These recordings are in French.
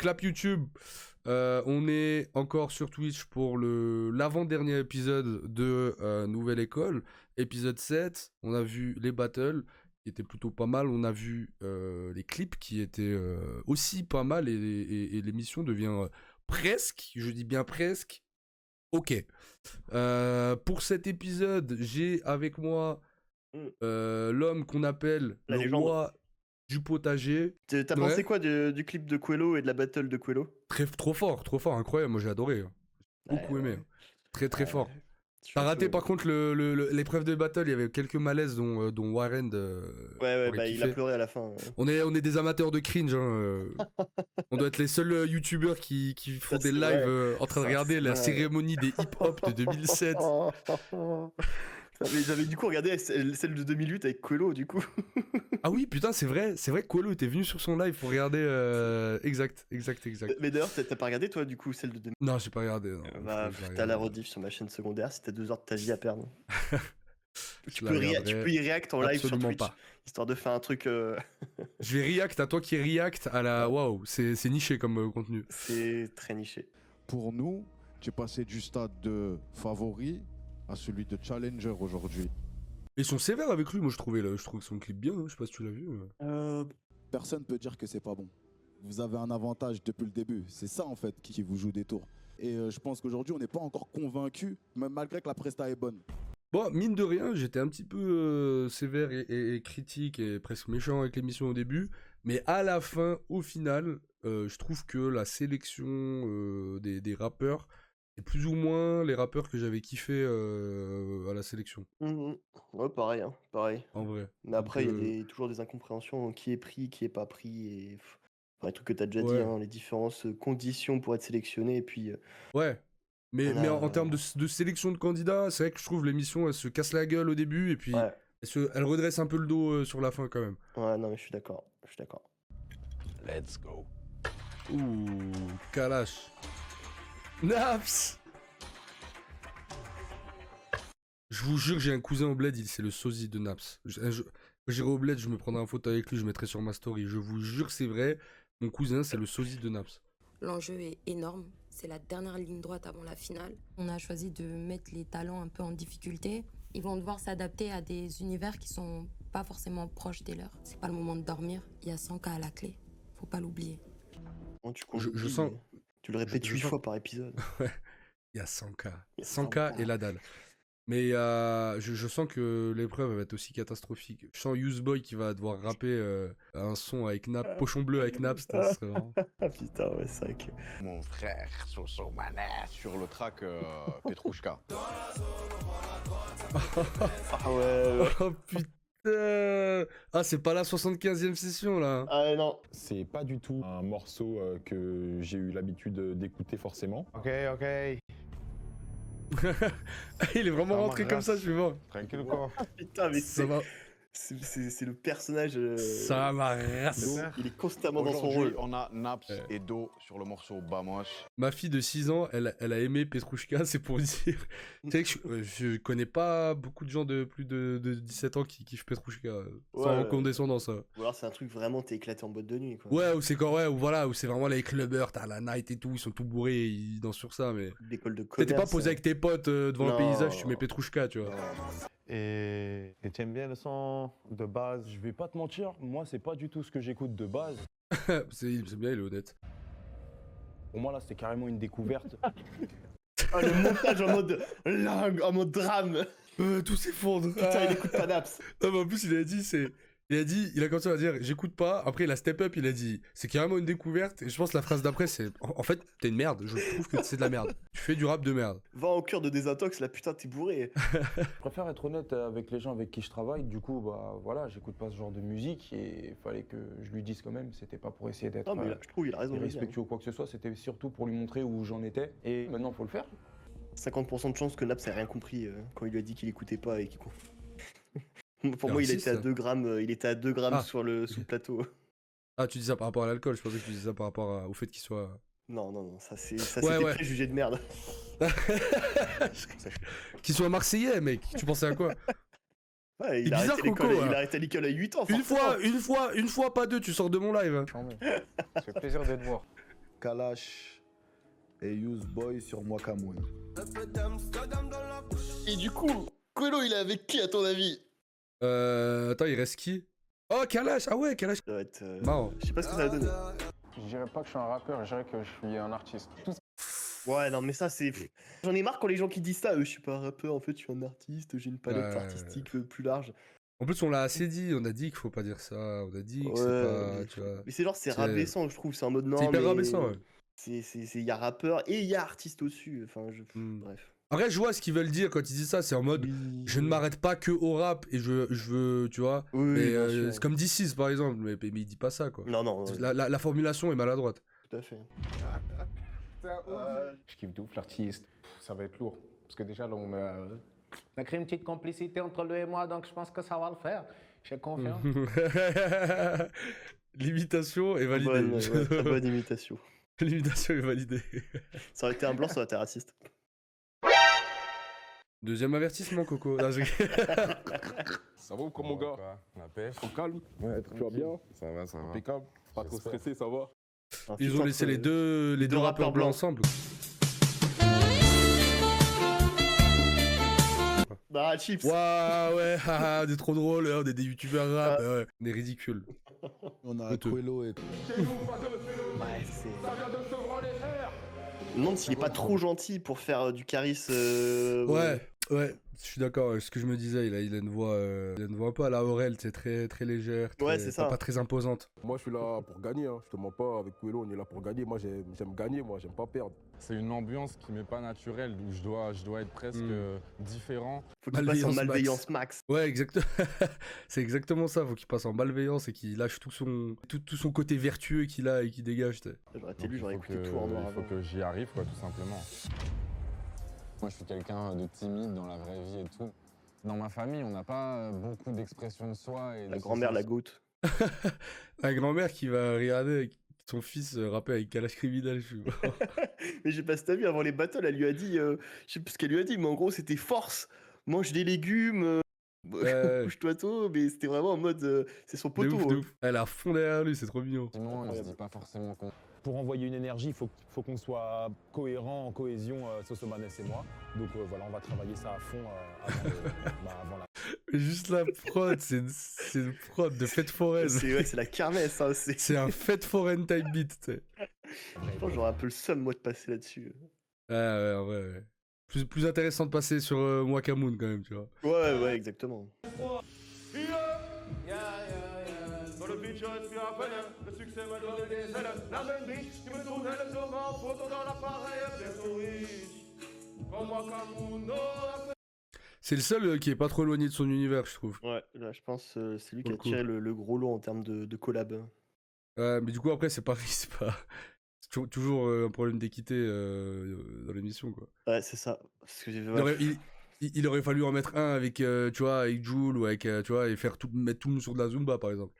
Clap YouTube. On est encore sur Twitch pour l'avant-dernier épisode de Nouvelle École. Épisode 7, on a vu les battles qui étaient plutôt pas mal. On a vu les clips qui étaient aussi pas mal. Et l'émission devient presque, je dis bien presque, ok. Pour cet épisode, j'ai avec moi l'homme qu'on appelle La le légende. roi du potager. T'as pensé quoi du clip de Quello et de la battle de Quello? Trop fort, incroyable. Moi j'ai adoré. Beaucoup aimé. Très fort. T'as raté par contre l'épreuve de battle, il y avait quelques malaises dont Warren. Il a pleuré à la fin. On est des amateurs de cringe. On doit être les seuls youtubeurs qui font des lives en train de regarder la cérémonie des hip-hop de 2007. Mais j'avais du coup regardé celle de 2008 avec Quello du coup. Ah oui, putain, c'est vrai que Quello était venu sur son live pour regarder. Exact. Mais d'ailleurs, t'as pas regardé toi du coup celle de 2008? Non, j'ai pas regardé. Non. T'as la rediff sur ma chaîne secondaire si t'as 2 heures de ta vie à perdre. tu peux y react en live sur Twitch, pas. Histoire de faire un truc. Je vais react à toi qui react à la. Waouh, c'est niché comme contenu. C'est très niché. Pour nous, tu es passé du stade de favori à celui de challenger aujourd'hui. Ils sont sévères avec lui, moi je trouve son clip bien, je sais pas si tu l'as vu. Personne peut dire que c'est pas bon. Vous avez un avantage depuis le début, c'est ça en fait qui vous joue des tours. Et je pense qu'aujourd'hui on n'est pas encore convaincu, même malgré que la presta est bonne. Bon, mine de rien, j'étais un petit peu sévère et critique et presque méchant avec l'émission au début, mais à la fin, au final, je trouve que la sélection des rappeurs est plus ou moins les rappeurs que j'avais kiffé à la sélection. Ouais, pareil. En vrai. Mais après, il y a toujours des incompréhensions, qui est pris, qui est pas pris, et les trucs que t'as déjà dit, les différentes conditions pour être sélectionné, et puis... Ouais. Mais en termes de sélection de candidats, c'est vrai que je trouve l'émission, elle se casse la gueule au début, et puis elle redresse un peu le dos sur la fin quand même. Ouais, non, mais je suis d'accord. Let's go. Ouh, Kalash. Naps. Je vous jure, j'ai un cousin au bled, c'est le sosie de Naps. J'irai au bled, je me prendrai en photo avec lui, je mettrai sur ma story. Je vous jure, c'est vrai, mon cousin, c'est le sosie de Naps. L'enjeu est énorme, c'est la dernière ligne droite avant la finale. On a choisi de mettre les talents un peu en difficulté. Ils vont devoir s'adapter à des univers qui sont pas forcément proches des leurs. C'est pas le moment de dormir, il y a 100K à la clé, faut pas l'oublier. Je sens... Tu le répètes 8 fois par épisode. Ouais, il y a 100K. 100K et la dalle. Mais je sens que l'épreuve va être aussi catastrophique. Je sens Useboy qui va devoir rapper un son avec Nap, Pochon Bleu avec Naps. Vraiment... Putain, ouais, c'est vrai que... Mon frère, Soso Manet, sur le track Petrouchka. Ah ouais. Oh putain. Ah, c'est pas la 75e session là. Ah non. C'est pas du tout un morceau que j'ai eu l'habitude d'écouter forcément. Ok. Il est vraiment rentré comme ça, je suis mort. Tranquille ou quoi? Putain, mais ça va. C'est le personnage. Ça m'a race. Il est constamment dans son rôle. On a Naps et Do sur le morceau Bamoche. Ma fille de 6 ans, elle a aimé Petrouchka, c'est pour dire. Tu sais que je connais pas beaucoup de gens de plus de 17 ans qui kiffent Petrouchka. Sans condescendance. Ou alors c'est un truc vraiment, t'es éclaté en boîte de nuit, quoi. Ouais, ou c'est quand, où c'est vraiment les clubbers, t'as la night et tout, ils sont tout bourrés, ils dansent sur ça, mais. L'école de commerce. T'es pas posé avec tes potes devant le paysage, tu mets Petrouchka, tu vois. Et t'aimes bien le son de base? Je vais pas te mentir, moi c'est pas du tout ce que j'écoute de base. c'est bien, il est honnête. Pour moi là c'était carrément une découverte. Le montage en mode drame. Tout s'effondre. Putain, il écoute pas Naps. Non mais en plus il a commencé à dire j'écoute pas, après il a step up, il a dit c'est carrément une découverte, et je pense que la phrase d'après c'est en fait t'es une merde, je trouve que c'est de la merde, tu fais du rap de merde. Va au cœur de désintox, là putain t'es bourré. Je préfère être honnête avec les gens avec qui je travaille, du coup bah voilà, j'écoute pas ce genre de musique et il fallait que je lui dise quand même, c'était pas pour essayer d'être non mais là, je trouve il a raison irrespectueux ou quoi que ce soit, c'était surtout pour lui montrer où j'en étais, et maintenant faut le faire. 50% de chance que Naps ait rien compris quand il lui a dit qu'il écoutait pas et qu'il... Pour moi, il était à 2 grammes sous le plateau. Ah, tu dis ça par rapport à l'alcool, je pensais que tu disais ça par rapport au fait qu'il soit... Non, ça c'était préjugé de merde. Qu'il soit marseillais, mec, tu pensais à quoi? Ouais, il a arrêté l'école, il a arrêté l'école à 8 ans. Une fois, pas deux, tu sors de mon live. C'est plaisir de te voir. Kalash et Use Boy sur Mwakamoun. Et du coup, Quelo, il est avec qui à ton avis? Attends, il reste qui? Oh, Kalash! Ah ouais, Kalash! Ça va être. Marrant. Je sais pas ce que ça va donner. Je dirais pas que je suis un rappeur, je dirais que je suis un artiste. Ouais, non, mais ça, c'est. J'en ai marre quand les gens qui disent ça. Je suis pas un rappeur, en fait, je suis un artiste, j'ai une palette artistique plus large. En plus, on l'a assez dit, on a dit qu'il faut pas dire ça, on a dit que c'est pas, tu vois... Mais c'est genre, c'est rabaissant, je trouve, c'est en mode non. C'est hyper mais... rabaissant, ouais. Il y a rappeur et il y a artiste au-dessus, enfin, bref. Après, je vois ce qu'ils veulent dire quand ils disent ça, c'est en mode, je ne m'arrête pas que au rap, et je veux, tu vois, Oui, c'est comme D6 par exemple, mais il dit pas ça, quoi. Non. La formulation est maladroite. Tout à fait. Je kiffe de ouf l'artiste. Ça va être lourd. Parce que déjà, là, on a créé une petite complicité entre lui et moi, donc je pense que ça va le faire. J'ai confiance. L'imitation est validée. Très bonne imitation. L'imitation est validée. Ça aurait été un blanc, ça aurait été raciste. Deuxième avertissement, Coco. Ah, Ça va ou quoi, mon gars? La pêche. Au calme? Ouais, Tu vas bien? Ça va, ça va. Impeccable. Pas trop stressé, ça va? Ils ont laissé les deux rappeurs blancs ensemble. Bah, Chips. Ouais, haha, on est trop drôle, on est des youtubeurs rap, ouais. On est ridicules. On a Quelo et... Ouais, c'est... Je me demande s'il est pas trop gentil pour faire du charisme. Ouais, je suis d'accord. Ce que je me disais, il a une voix un peu à la Aurel, c'est très légère, Ouais, c'est ça. pas très imposante. Moi, je suis là pour gagner. Hein. Je te mens pas. Avec Quelo, on est là pour gagner. Moi, j'aime gagner. Moi, j'aime pas perdre. C'est une ambiance qui m'est pas naturelle, où je dois être presque différent. Faut qu'il passe en malveillance max. Ouais, exactement. C'est exactement ça. Faut qu'il passe en malveillance et qu'il lâche tout son côté vertueux qu'il a et qu'il dégage. J'aurais été lui, j'aurais écouté tout en noir. Il faut que j'y arrive, quoi, tout simplement. Moi, je suis quelqu'un de timide dans la vraie vie et tout. Dans ma famille, on n'a pas beaucoup d'expression de soi. Et la grand-mère, la goutte. La grand-mère qui va regarder avec son fils rapper avec Kalash Criminel. Mais j'ai pas si t'as vu, avant les battles, elle lui a dit, je sais plus ce qu'elle lui a dit, mais en gros, c'était force, mange des légumes, couche-toi tôt, mais c'était vraiment en mode, c'est son poteau. De ouf. Elle a fond derrière lui, c'est trop mignon. On se dit pas forcément qu'on... Pour envoyer une énergie, il faut qu'on soit cohérent, en cohésion, Sosomanes et moi. Donc voilà, on va travailler ça à fond avant la... Juste la prod, c'est une prod de fête foraine. C'est la kermesse. Hein, c'est un fête foraine type beat, tu sais. Je pense que j'aurais un peu le seum, moi, de passer là-dessus. Ouais. Plus intéressant de passer sur Mwakamoun, quand même, tu vois. Ouais, exactement. Le succès m'a donné des ailes, la même biche qui me tournait le dos en photo dans l'appareil, bientôt riche, comme Mwakamoun. C'est le seul qui est pas trop éloigné de son univers, je trouve. Ouais, là, je pense c'est lui qui a tiré le gros lot en termes de collab. Ouais, mais du coup, après, c'est pareil, c'est toujours un problème d'équité dans l'émission, quoi. Ouais, c'est ça. Parce que il aurait fallu en mettre un avec, tu vois, avec Jul ou avec, tu vois, et mettre tout le monde sur de la Zumba, par exemple.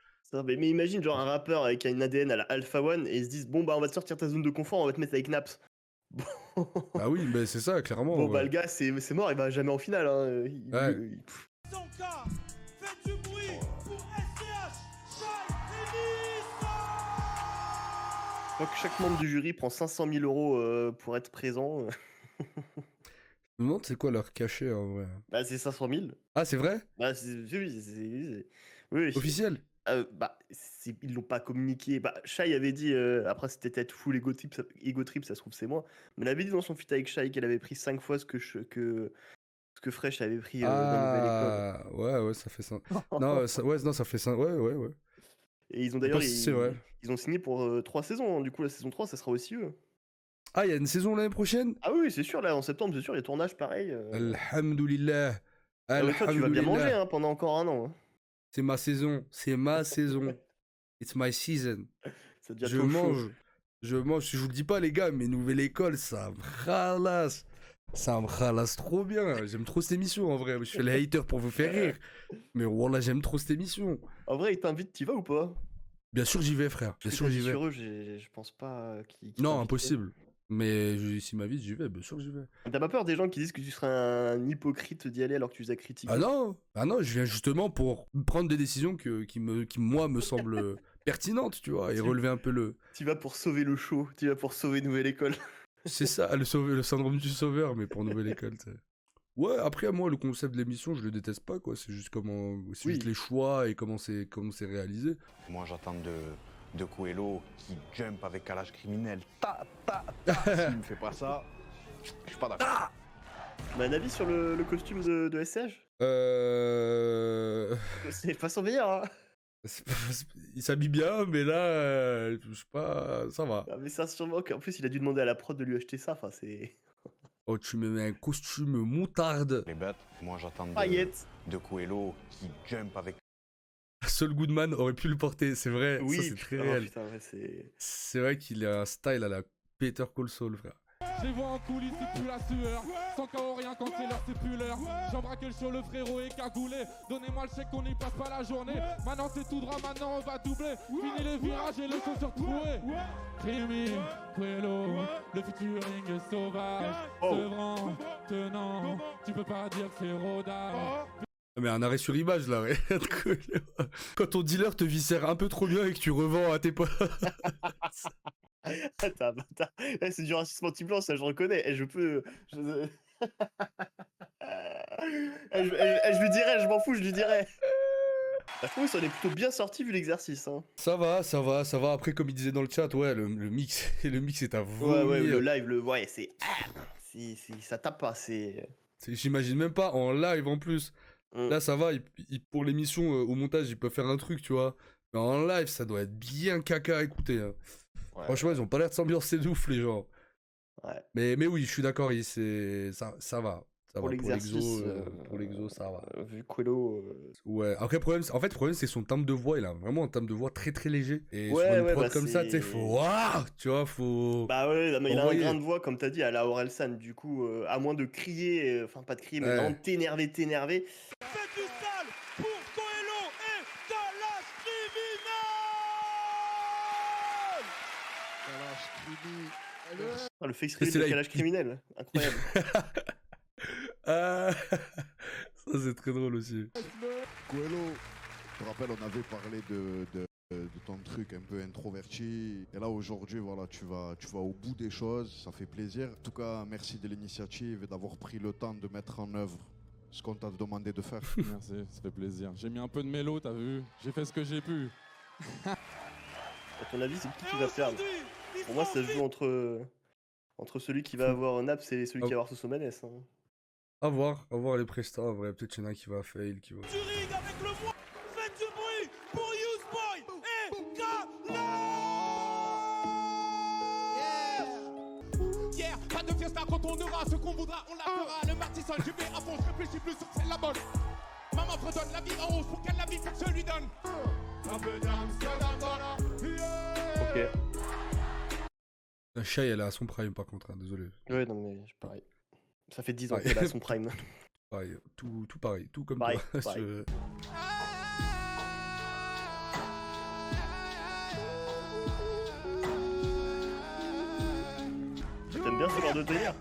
Mais imagine genre un rappeur avec une ADN à la Alpha One et ils se disent bon bah on va te sortir ta zone de confort, on va te mettre avec Naps. Ah oui, mais c'est ça, clairement. Bon bah le gars c'est mort, il va jamais en finale. Hein. Faites du bruit pour SCH, Shai et Je crois que chaque membre du jury prend 500 000 € pour être présent. Je me demande c'est quoi leur cachet en vrai. Bah c'est 500 000. Ah c'est vrai? Bah oui. Officiel? Ils l'ont pas communiqué. Bah, Shai avait dit, après c'était peut-être full ego trip, ça se trouve c'est moi. Mais elle avait dit dans son feat avec Shai qu'elle avait pris 5 fois ce que Fresh avait pris dans Nouvelle École. Ouais, ça fait ça. non, ça fait ça. Ouais. Et ils ont d'ailleurs, ils ont signé pour 3 saisons. Hein. Du coup, la saison 3, ça sera aussi eux. Ah, il y a une saison l'année prochaine? Ah oui, c'est sûr, là en septembre, c'est sûr, les tournages pareil. Alhamdoulilah. Toi, tu vas bien manger hein, pendant encore un an. Hein. C'est ma saison. It's my season. Je mange. Je vous le dis pas, les gars, mais Nouvelle École, ça me ralasse. Ça me ralasse trop bien. J'aime trop cette émission, en vrai. Je fais le hater pour vous faire rire. Mais voilà, j'aime trop cette émission. En vrai, ils t'invitent, t'y vas ou pas? Bien sûr, j'y vais, frère. Bien sûr, j'y vais. Sur eux, je pense pas qu'ils non, impossible. Mais si ma vie, j'y vais, bien sûr que j'y vais. T'as pas peur des gens qui disent que tu serais un hypocrite d'y aller alors que tu les as critiqués? Ah non, je viens justement pour prendre des décisions qui moi me semblent pertinente, tu vois, et Tu- relever un peu le... Tu vas pour sauver le show, tu vas pour sauver Nouvelle École. C'est ça, le syndrome du sauveur, mais pour Nouvelle École, tu sais. Ouais, après, moi, le concept de l'émission, je le déteste pas, quoi. C'est juste c'est juste les choix et comment c'est réalisé. Moi, j'attends de Coelho qui jump avec calage criminel. Ta, ta, ta. S'il me fait pas ça, je suis pas d'accord. Un avis sur le costume de SCH C'est pas son meilleur, hein. Il s'habille bien, mais là, je sais pas, ça va. Ah, mais ça, sûrement qu'en plus, il a dû demander à la prod de lui acheter ça. Enfin, c'est. Oh, tu me mets un costume moutarde. Les bêtes, moi, j'attends Paillettes. de Coelho qui jump avec. Saul Goodman aurait pu le porter, c'est vrai. Oui, ça, c'est très putain, réel. putain, ouais, c'est. C'est vrai qu'il a un style à la Peter Call Saul, frère. Je les vois en coulisses, c'est plus la sueur. Sans KO, rien quand c'est l'heure, c'est plus l'heure. J'embraque le show, le frérot est cagoulé. Donnez-moi le chèque, on n'y passe pas la journée. Maintenant c'est tout droit, maintenant on va doubler. Fini les virages et le son sur troué. Crimi, Coelho, le featuring est sauvage. Sevrant, tenant, tu peux pas dire que c'est rodage. Mais un arrêt sur image, là, regarde. Quand ton dealer te viscère un peu trop bien et que tu revends à tes potes. Attends. C'est du racisme anti-blanc, ça, je reconnais. Et je peux. Je lui dirais, je m'en fous, je lui dirais. Je trouve que ça en est plutôt bien sorti vu l'exercice. Hein. Ça va. Après, comme il disait dans le chat, ouais, le mix, le mix est à vomir. Ouais, le live, c'est. Ça tape pas, J'imagine même pas en live en plus. Là, ça va, pour l'émission, au montage, ils peuvent faire un truc, tu vois. Mais en live, ça doit être bien caca à écouter. Hein. Ouais, franchement, ils ont pas l'air de s'ambiancer de ouf, les gens. Ouais. Mais oui, je suis d'accord, ça va. Pour l'exo, ça va. Vu Coelho. Ouais, après, le problème, c'est son timbre de voix. Il a vraiment un timbre de voix très très léger. Et ouais, sur une prod comme ça, tu sais, tu vois, faut. Bah ouais, mais il a un grain de voix, comme t'as dit, à la Orelsan. Du coup, à moins de crier, enfin pas de crier, mais vraiment t'énerver. Faites du sale pour Coelho et Calage criminel. Le face reveal de Calage criminel, incroyable. Ça c'est très drôle aussi. Coelho, je te rappelle, on avait parlé de ton truc un peu introverti. Et là aujourd'hui, voilà, tu vas au bout des choses, ça fait plaisir. En tout cas, merci de l'initiative et d'avoir pris le temps de mettre en œuvre ce qu'on t'a demandé de faire. Merci, ça fait plaisir. J'ai mis un peu de mélo, t'as vu? J'ai fait ce que j'ai pu. À ton avis, c'est qui va perdre? Pour moi, ça se joue entre celui qui va avoir un Naps et celui qui va avoir Sosomanes. Hein. À voir les prestats, en vrai. Peut-être qu'il y en a qui va fail, qui va... Du ring avec le moi. Faites du bruit pour Useboy et Calage. Yeah, pas de fiesta quand on aura ce qu'on voudra, on la fera. Le mardi seul, je vais à fond, je réfléchis plus sur que c'est la bonne. Maman redonne la vie en hausse pour qu'elle la vie que je lui donne. Un peu d'Amsterdam dans la... Ok. La Shai, elle est à son prime, par contre, hein, désolé. Ouais, non, mais pareil. Ça fait 10 ans qu'elle est à son prime. Pareil, tout pareil, tout comme pareil, toi. pareil. T'aimes bien ce genre de délire?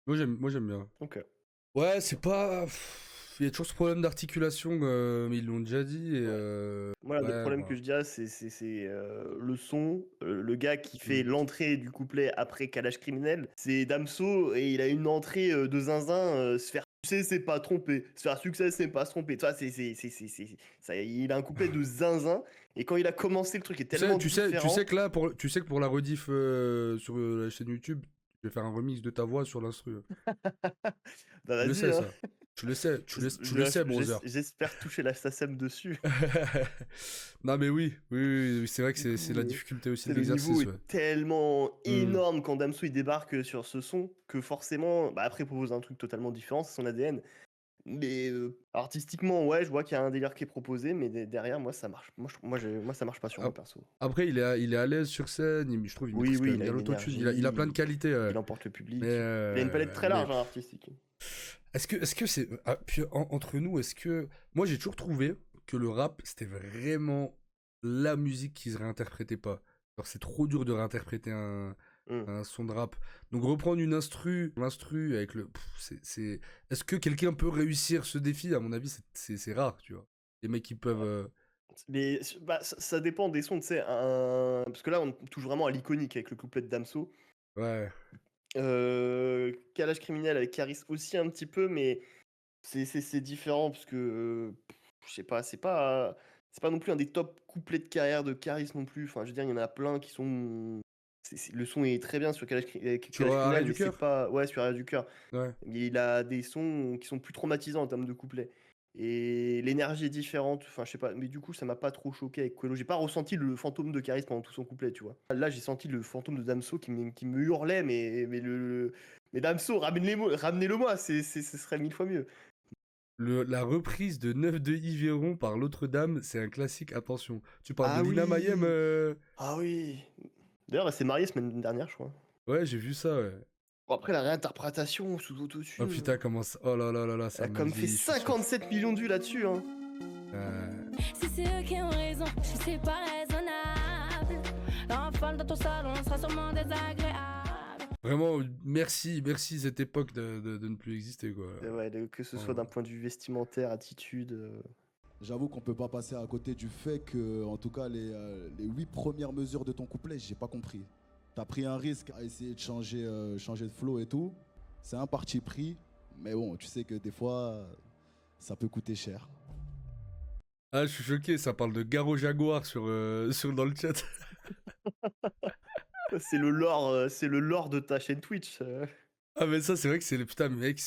Moi j'aime bien. Ok. Ouais, c'est pas... Il y a toujours ce problème d'articulation, mais ils l'ont déjà dit. Et Moi, le problème que je dirais, c'est le son. Le gars qui fait l'entrée du couplet après Calage criminel, c'est Damso, et il a une entrée de zinzin, se faire succès, c'est pas tromper. Se faire succès, c'est pas se tromper. Tu vois, il a un couplet de zinzin, et quand il a commencé, le truc est tellement différent. Tu sais que pour la rediff sur la chaîne YouTube, je vais faire un remix de ta voix sur l'instru. Bah vas-y, je le sais, hein. ça. Tu le sais, Brother. J'espère toucher la SACEM dessus. Non, mais oui, c'est vrai que c'est la difficulté aussi de l'exercice. Le niveau est tellement énorme quand Damso il débarque sur ce son que forcément, après il propose un truc totalement différent, c'est son ADN. Mais artistiquement, ouais, je vois qu'il y a un délire qui est proposé, mais derrière, moi ça marche. Moi ça marche pas sur moi perso. Après, il est à l'aise sur scène, je trouve. Il a l'autotune, il a plein de qualités. Il emporte le public. Mais, il a une palette très large artistique. Est-ce que c'est... puis entre nous, est-ce que... Moi, j'ai toujours trouvé que le rap, c'était vraiment la musique qui se réinterprétait pas. Alors, c'est trop dur de réinterpréter un son de rap. Donc, reprendre l'instru avec le... Est-ce que quelqu'un peut réussir ce défi? À mon avis, c'est rare, tu vois. Les mecs qui peuvent... Mais bah, ça dépend des sons, tu sais. Parce que là, on touche vraiment à l'iconique avec le couplet de Damso. Ouais. Calage criminel avec Caris aussi un petit peu, mais c'est différent parce que je sais pas, c'est pas non plus un des top couplets de carrière de Caris non plus. Enfin, je veux dire, il y en a plein qui sont. Le son est très bien sur Calage Sur Arrêt criminel, du mais c'est cœur. pas. Ouais, sur Arrêt du cœur. Ouais. Mais il a des sons qui sont plus traumatisants en termes de couplets. Et l'énergie est différente. Enfin, je sais pas. Mais du coup, ça m'a pas trop choqué avec Coelho. J'ai pas ressenti le fantôme de Caris pendant tout son couplet, tu vois. Là, j'ai senti le fantôme de Damso qui me hurlait, mais Damso, ramenez-le-moi, ce serait 1000 fois mieux. La reprise de 9 de Yveron par l'autre dame, c'est un classique, attention. Tu parles Ah de Lina oui. Mayem Ah oui. D'ailleurs, elle s'est mariée semaine dernière, je crois. Ouais, j'ai vu ça, ouais. Bon, après, la réinterprétation sous autotune. Oh putain, comment ça... Oh là là là là, ça Elle a m'a comme fait vieilli, je suis sûr. 57 millions de vues là-dessus, hein. Si c'est eux qui ont raison, si c'est pas raisonnable, l'enfant dans ton salon sera sûrement désagréable. Vraiment, merci cette époque de ne plus exister, quoi. Ouais, que ce soit d'un point de vue vestimentaire, attitude. J'avoue qu'on peut pas passer à côté du fait que, en tout cas, les 8 premières mesures de ton couplet, j'ai pas compris. T'as pris un risque à essayer de changer de flow et tout. C'est un parti pris, mais bon, tu sais que des fois, ça peut coûter cher. Ah, je suis choqué, ça parle de Garo Jaguar dans le chat. C'est le lore de ta chaîne Twitch. Ah, mais ça, c'est vrai que c'est le putain, mec,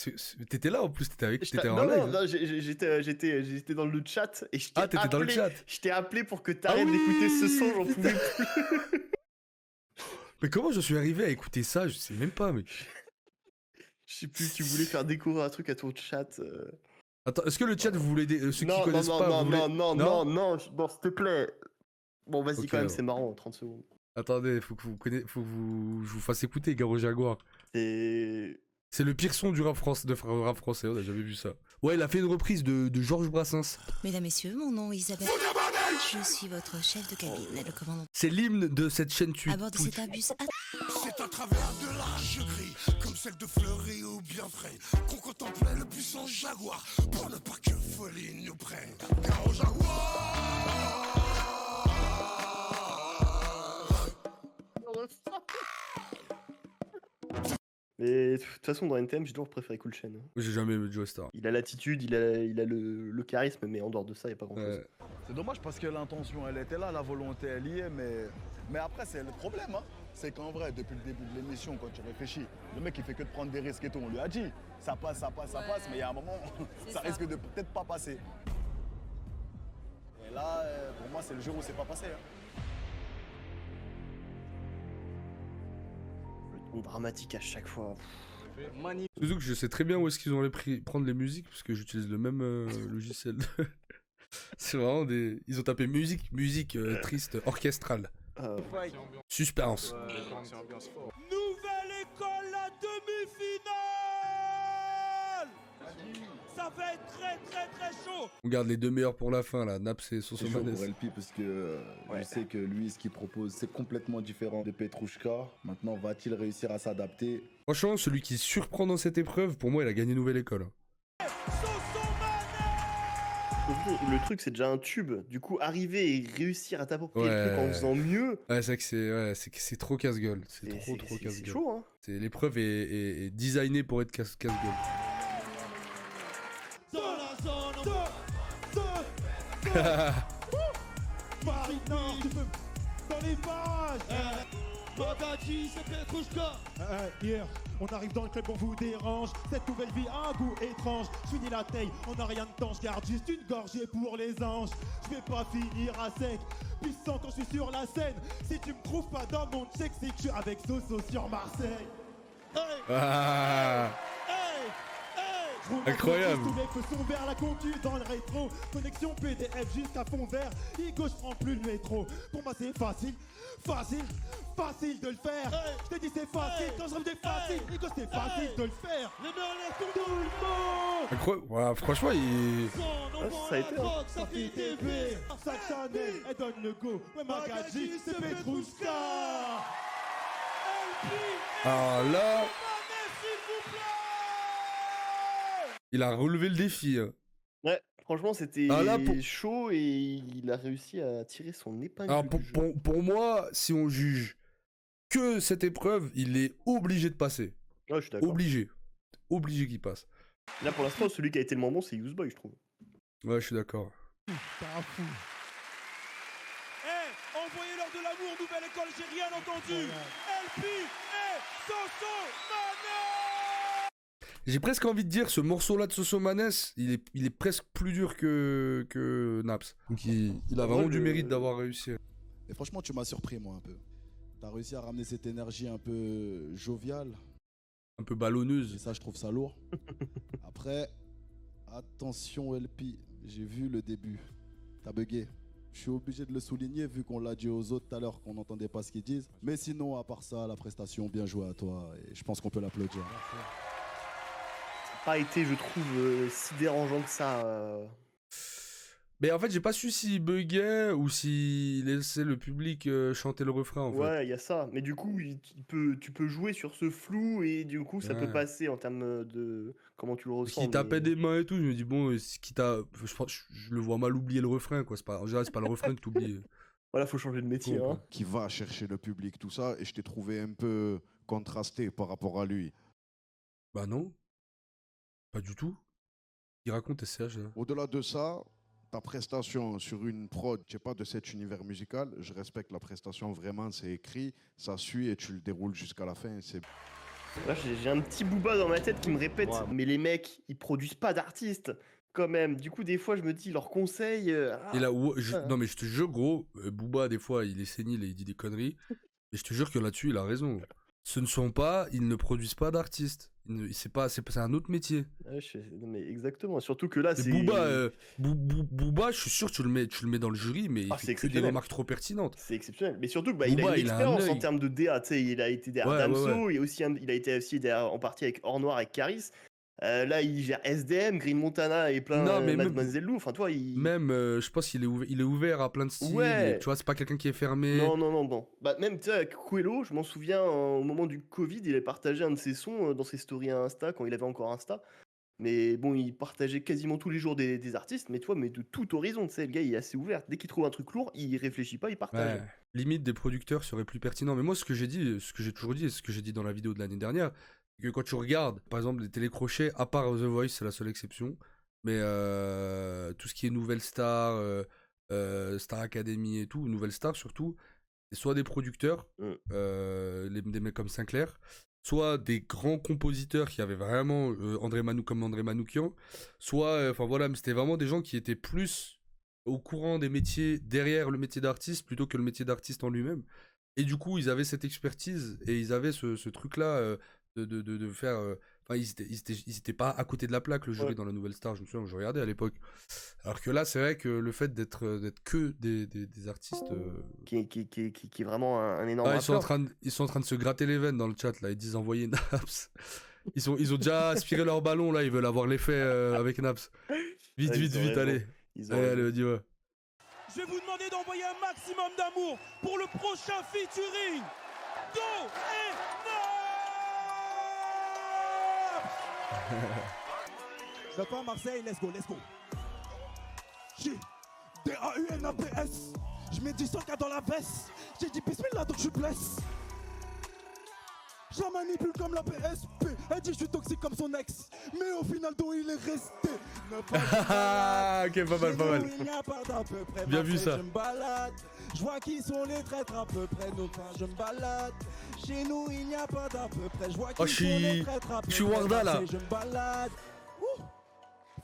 t'étais là en plus, t'étais en Non, live. non, j'étais dans le chat et je t'ai t'étais dans le chat. Je t'ai appelé pour que t'arrêtes d'écouter ce son, j'en pouvais plus. Mais comment je suis arrivé à écouter ça? Je sais même pas, mec. Je sais plus, tu voulais faire découvrir un truc à ton chat. Attends, est-ce que le chat, vous voulez ceux qui connaissent pas, non, vous voulez... non, s'il te plaît. Bon, vas-y, Ok, quand même, alors. c'est marrant, 30 secondes. Attendez, faut que je vous fasse écouter Garo Jaguar. C'est le pire son du rap français, on a jamais vu ça. Ouais, il a fait une reprise de Georges Brassens. Mesdames, Messieurs, mon nom est Isabelle. Je suis votre chef de cabine, le commandant. C'est l'hymne de cette chaîne Twitch. À bord de cet Airbus. C'est à travers de l'arche gris, comme celle de Fleury ou bien frais, qu'on contemplait le puissant jaguar, pour ne pas que folie nous prenne. Car au jaguar. Mais de toute façon, dans NTM, j'ai toujours préféré Cool Chain. J'ai jamais aimé Joe Star. Il a l'attitude, il a le charisme, mais en dehors de ça, il n'y a pas grand-chose. C'est dommage parce que l'intention, elle était là, la volonté, elle y est, mais après, c'est le problème. Hein. C'est qu'en vrai, depuis le début de l'émission, quand tu réfléchis, le mec, il fait que de prendre des risques et tout. On lui a dit, ça passe, mais il y a un moment, ça risque de peut-être pas passer. Et là, pour moi, c'est le jour où c'est pas passé. Hein. Dramatique à chaque fois. Surtout que je sais très bien où est-ce qu'ils ont allé prendre les musiques, parce que j'utilise le même logiciel. C'est vraiment des... Ils ont tapé musique triste, orchestrale. Suspense. Nouvelle école, la demi-finale. Ça va être très très très chaud. On garde les deux meilleurs pour la fin, là, Naps et C'est chaud Sosomanes. pour LP parce que je sais que lui, ce qu'il propose, c'est complètement différent de Petrouchka. Maintenant, va-t-il réussir à s'adapter? Franchement, celui qui surprend dans cette épreuve, pour moi, il a gagné Nouvelle École. Le truc, c'est déjà un tube. Du coup, arriver et réussir à t'approprier le truc en faisant mieux. Ouais, c'est vrai que c'est trop casse-gueule. C'est trop casse-gueule. C'est chaud, hein. L'épreuve est designée pour être casse-gueule. Dans la zone, Marina, dans les pages. Bogati, c'est Petrouchka. Hier, on arrive dans le club, on vous dérange. Cette nouvelle vie a un goût étrange. Je finis la taille, on n'a rien de temps. Je garde juste une gorgée pour les anges. Je vais pas finir à sec. Puissant quand je suis sur la scène. Si tu me trouves pas dans mon check, c'est que je suis avec Soso sur Marseille. Incroyable. Tous les feux sont verts, la concu dans le rétro. Connexion PDF jusqu'à fond vert. Igo, je prends plus le métro. Pour moi c'est facile de le faire. Je te dis c'est facile quand je reviens facile. Igo, c'est facile de le faire. Tout le monde. Incroyable. Ouais, franchement, il... ça a été. Ça fait TV. Sac Chanel, elle donne le go. Ouais, Magadji, c'est Petrouchka. Alors là... Il a relevé le défi. Ouais, Franchement, c'était chaud et il a réussi à tirer son épingle Alors du jeu. pour moi, si on juge que cette épreuve, il est obligé de passer. Ouais, je suis d'accord. Obligé qu'il passe. Là, pour l'instant, celui qui a été le moment, c'est Useboy, je trouve. Ouais, je suis d'accord. Envoyez-leur de l'amour, nouvelle école, j'ai rien entendu. LP et Sosomanes. J'ai presque envie de dire, ce morceau-là de Sosomanes, il est presque plus dur que Naps. Donc il a vraiment du mérite d'avoir réussi. Et franchement, tu m'as surpris, moi, un peu. T'as réussi à ramener cette énergie un peu joviale. Un peu ballonneuse. Et ça, je trouve ça lourd. Après, attention LP, j'ai vu le début. T'as bugué. Je suis obligé de le souligner vu qu'on l'a dit aux autres tout à l'heure qu'on n'entendait pas ce qu'ils disent. Mais sinon, à part ça, la prestation, bien joué à toi. Et je pense qu'on peut l'applaudir. Ça n'a pas été, je trouve, si dérangeant que ça. Mais en fait, j'ai pas su s'il buguait ou s'il laissait le public chanter le refrain, en fait. Ouais, il y a ça. Mais du coup, tu peux jouer sur ce flou et du coup, ça peut Ouais. passer en termes de comment tu le Parce ressens. qu'il tapait des mains et tout, je me dis, bon, je le vois mal oublier le refrain, quoi. En général, c'est pas le refrain que t'oublies. Voilà, faut changer de métier. Bon, Hein. Qui va chercher le public, tout ça, et je t'ai trouvé un peu contrasté par rapport à lui. Bah non. Pas du tout. Il raconte SCH, là. Au-delà de ça, ta prestation sur une prod, je sais pas, de cet univers musical, je respecte la prestation, vraiment, c'est écrit, ça suit et tu le déroules jusqu'à la fin. Là, j'ai un petit booba dans ma tête qui me répète, mais les mecs, ils produisent pas d'artistes, quand même. Du coup, des fois, je me dis, leurs conseils... Et là, non mais je te jure, gros, Booba, des fois, il est sénile et il dit des conneries. Et je te jure que là-dessus, il a raison. Ils ne produisent pas d'artistes. C'est un autre métier. Ouais, non, mais exactement. Surtout que là, Mais c'est... Booba, je suis sûr que tu le mets dans le jury, mais il fait que des remarques trop pertinente. C'est exceptionnel. Mais surtout, il a Booba, une il a un expérience en œil. termes de DA. Tu sais, il a été derrière Ouais, Damso, ouais. il a été aussi en partie avec Or Noir, avec Caris. Là, il gère SDM, Green Montana et plein de Mademoiselle Lou. Enfin, toi, Même, je pense qu'il est ouvert à plein de styles. Ouais. Tu vois, c'est pas quelqu'un qui est fermé. Non. Bah, même, tu sais, avec Coelho, je m'en souviens, au moment du Covid, il a partagé un de ses sons dans ses stories Insta, quand il avait encore Insta. Mais bon, il partageait quasiment tous les jours des artistes, mais toi, mais de tout horizon, tu sais, le gars, il est assez ouvert. Dès qu'il trouve un truc lourd, il réfléchit pas, il partage. Ouais. Limite, des producteurs seraient plus pertinents. Mais moi, ce que j'ai toujours dit, et ce que j'ai dit dans la vidéo de l'année dernière, c'est que quand tu regardes, par exemple, les télécrochets, à part The Voice, c'est la seule exception, mais tout ce qui est Nouvelle Star, Star Academy et tout, Nouvelle Star surtout, c'est soit des producteurs, des mecs comme Sinclair, soit des grands compositeurs qui avaient vraiment André Manoukian, soit, enfin voilà, mais c'était vraiment des gens qui étaient plus au courant des métiers derrière le métier d'artiste plutôt que le métier d'artiste en lui-même. Et du coup, ils avaient cette expertise et ils avaient ce truc-là de faire... Enfin, ils étaient pas à côté de la plaque, le jury, dans la Nouvelle Star, je me souviens, je regardais à l'époque. Alors que là, c'est vrai que le fait d'être que des artistes... Qui est vraiment un énorme ils sont rappeur. en train de se gratter les veines dans le chat, là. Ils disent envoyer Naps. Ils ont déjà aspiré leur ballon, là. Ils veulent avoir l'effet avec Naps. Vite, allez. Allez, on y va. Je vais vous demander d'envoyer un maximum d'amour pour le prochain featuring. Do et Naps. Je pas Marseille, let's go. J'ai DAUNAPS. Je mets du 100K dans la veste. J'ai dit bismillah donc je blesse. Je la manipule comme la PSP. Elle dit je suis toxique comme son ex. Mais au final d'où il est resté. Ok, pas mal. Il n'y a pas d'à peu près. Bien vu, ça. Je me balade. Je vois qui sont les traîtres à peu près. Donc je me balade. Chez nous il n'y a pas d'à peu près. Je vois qui sont les traîtres à peu près. Je suis Warda, là. Je me balade.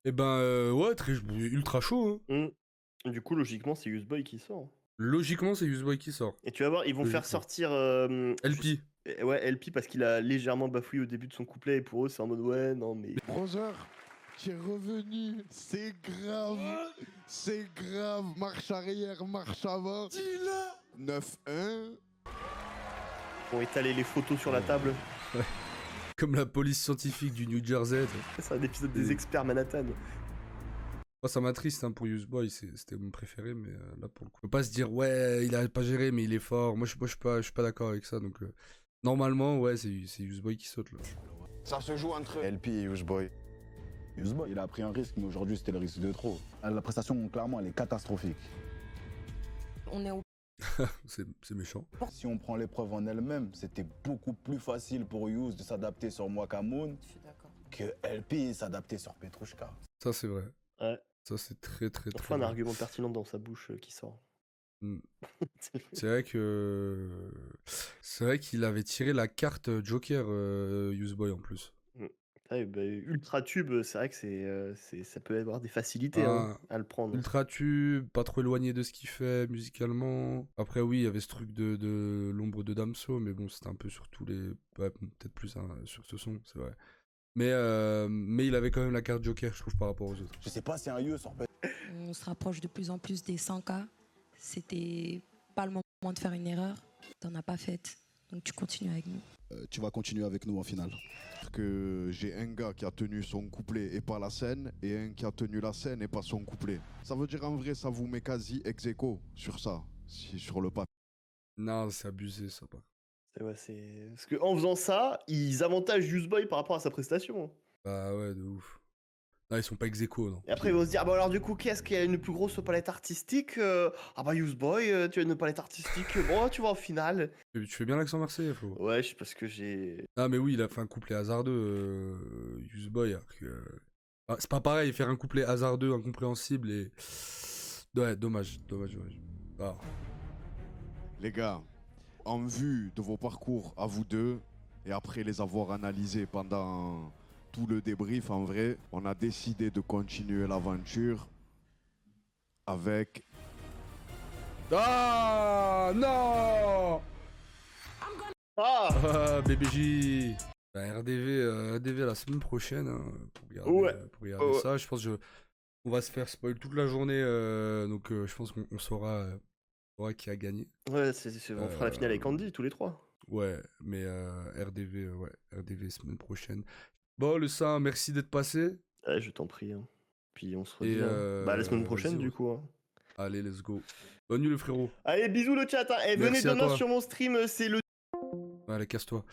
Et ben, ouais, ultra chaud. Hein. Du coup, logiquement, c'est Useboy qui sort. Logiquement, c'est Useboy qui sort. Et tu vas voir, ils vont faire sortir... LP. Ouais, LP, parce qu'il a légèrement bafouillé au début de son couplet, et pour eux, c'est en mode, ouais, non, mais... Brother, tu es revenu, c'est grave, marche arrière, marche avant. 9-1. Ils vont étaler les photos sur la table. Ouais. Comme la police scientifique du New Jersey. C'est un épisode des experts Manhattan. Moi, ça m'attriste pour Useboy, c'était mon préféré, mais là, pour le coup, on peut pas se dire, ouais, il a pas géré, mais il est fort. Moi, je suis pas d'accord avec ça, donc normalement, ouais, c'est Useboy qui saute, là. Ça se joue entre LP et Useboy. Useboy, il a pris un risque, mais aujourd'hui, c'était le risque de trop. La prestation, clairement, elle est catastrophique. On est au c'est méchant. Si on prend l'épreuve en elle-même, c'était beaucoup plus facile pour Yous de s'adapter sur Mwakamoun que LP s'adapter sur Petrushka. Ça, c'est vrai. Ouais. Ça, c'est très, très, très Enfin, un vrai. argument pertinent dans sa bouche qui sort. C'est vrai qu'il avait tiré la carte Joker, Useboy en plus. Ouais, bah, Ultra Tube, c'est vrai que ça peut avoir des facilités à le prendre. Ultra tube, pas trop éloigné de ce qu'il fait musicalement. Après, oui, il y avait ce truc de l'ombre de Damso, mais bon, c'était un peu sur tous les. Ouais, peut-être plus sur ce son, c'est vrai. Mais il avait quand même la carte Joker, je trouve, par rapport aux autres. Je sais pas si un Yous sur On se rapproche de plus en plus des 100K. C'était pas le moment de faire une erreur. T'en as pas faite. Donc tu continues avec nous. Tu vas continuer avec nous en finale. Que j'ai un gars qui a tenu son couplet et pas la scène, et un qui a tenu la scène et pas son couplet. Ça veut dire en vrai, ça vous met quasi ex aequo sur ça, sur le papier. Non, c'est abusé ça. C'est parce qu'en faisant ça, ils avantagent Useboy par rapport à sa prestation. Bah ouais, de ouf. Non, ils sont pas ex aequo, non. Et après, ils vont se dire, bon alors du coup, qu'est-ce qui a une plus grosse palette artistique Ah bah Useboy, tu as une palette artistique, bon, tu vas en finale. Tu fais bien l'accent marseillais, Flo. Ouais, je sais parce que j'ai... Ah mais oui, il a fait un couplet hasardeux, Useboy. C'est pas pareil, faire un couplet hasardeux, incompréhensible et... Ouais, dommage. Ah. Les gars, en vue de vos parcours à vous deux, et après les avoir analysés pendant tout le débrief, en vrai, on a décidé de continuer l'aventure avec... Ah non. Ah BBJ. Bah, RDV la semaine prochaine, hein, pour regarder ça. Je pense on va se faire spoil toute la journée, donc je pense qu'on saura qui a gagné. Ouais, on fera la finale avec Andy, tous les trois. Ouais, mais RDV semaine prochaine. Bon, le Saint, merci d'être passé. Ouais, je t'en prie. Hein. Puis on se redit la semaine prochaine, du coup. Hein. Allez, let's go. Bonne nuit, le frérot. Allez, bisous le chat. Hein. Et venez demain sur mon stream, c'est le... Allez, casse-toi.